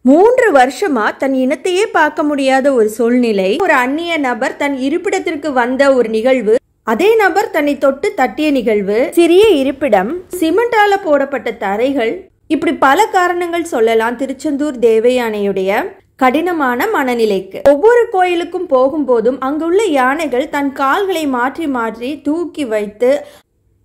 3 வருஷமா தன் இனத்தையே பார்க்க முடியாத ஒரு சூழ்நிலை. ஒரு அந்நிய நபர் தன் இருப்பிடத்திற்கு வந்த ஒரு நிகழ்வு, அதே நபர் தன்னை தொட்டு தட்டிய நிகழ்வு, சிறிய இருப்பிடம், சிமெண்டால போடப்பட்ட தரைகள், இப்படி பல காரணங்கள் சொல்லலாம் திருச்செந்தூர் தேவயானையுடைய கடினமான மனநிலைக்கு. ஒவ்வொரு கோயிலுக்கும் போகும்போதும் அங்குள்ள யானைகள் தன் கால்களை மாற்றி மாற்றி தூக்கி வைத்து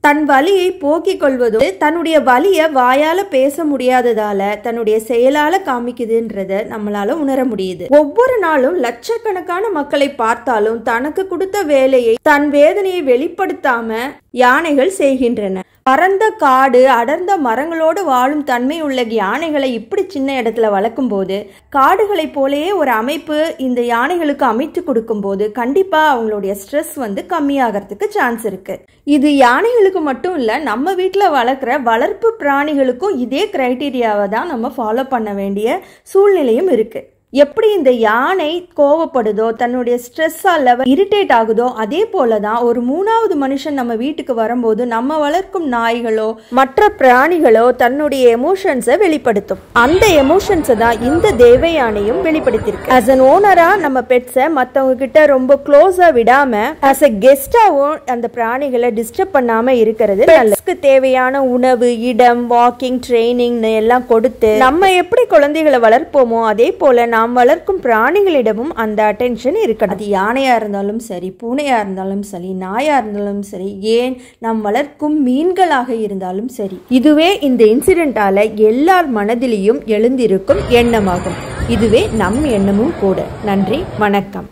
தன் வலியை போக்கிக் கொள்வதும், தன்னுடைய வலிய வாயால பேச முடியாததால தன்னுடைய செயலால காமிக்குதுன்றத நம்மளால உணர முடியுது. ஒவ்வொரு நாளும் லட்சக்கணக்கான மக்களை பார்த்தாலும் தனக்கு கொடுத்த வேலையை, தன் வேதனையை வெளிப்படுத்தாம யானைகள் செய்கின்றன. பரந்த காடு, அடர்ந்த மரங்களோடு வாழும் தன்மை உள்ள யானைகளை இப்படி சின்ன இடத்துல வளர்க்கும் போது, காடுகளை போலேயே ஒரு அமைப்பு இந்த யானைகளுக்கு அமைத்து கொடுக்கும் போது கண்டிப்பா அவங்களுடைய ஸ்ட்ரெஸ் கம்மியாகிறதுக்கு சான்ஸ் இருக்கு. இது யானைகளுக்கு மட்டும் இல்ல, நம்ம வீட்டுல வளர்க்குற வளர்ப்பு பிராணிகளுக்கும் இதே கிரைட்டீரியாவை தான் நம்ம ஃபாலோ பண்ண வேண்டிய சூழ்நிலையும் இருக்கு. எப்படி இந்த யானை கோவப்படுதோ, தன்னுடைய ஸ்ட்ரெஸ்ஸால இரிட்டேட் ஆகுதோ, அதே போலதான் ஒரு 3வது மனுஷன் நம்ம வீட்டுக்கு வரும்போது நம்ம வளர்க்கும் நாய்களோ மற்ற பிராணிகளோ தன்னுடைய எமோஷன்ஸை வெளிப்படுத்தும். அந்த எமோஷன்ஸை தான் இந்த தேவயானையும் வெளிப்படுத்திருக்கு. ஆஸ் அன் ஓனரா நம்ம பெட்ஸை மற்றவங்க கிட்ட ரொம்ப க்ளோஸா விடாம ஆஸ் அ கெஸ்டாவும் அந்த பிராணிகளை டிஸ்டர்ப் பண்ணாம இருக்கிறது நல்லதுக்கு. தேவையான உணவு, இடம், வாக்கிங், ட்ரைனிங் எல்லாம் கொடுத்து நம்ம எப்படி குழந்தைகளை வளர்ப்போமோ அதே போல நாம் வளர்க்கும் பிராணிகளிடமும் அந்த அட்டென்ஷன் இருக்கணும். அது யானையா இருந்தாலும் சரி, பூனையா இருந்தாலும் சரி, நாயா இருந்தாலும் சரி, ஏன் நாம் வளர்க்கும் மீன்களாக இருந்தாலும் சரி, இதுவே இந்த இன்சிடென்டால எல்லார் மனதிலையும் எழுந்திருக்கும் எண்ணமாகும். இதுவே நம் எண்ணமும் கூட. நன்றி, வணக்கம்.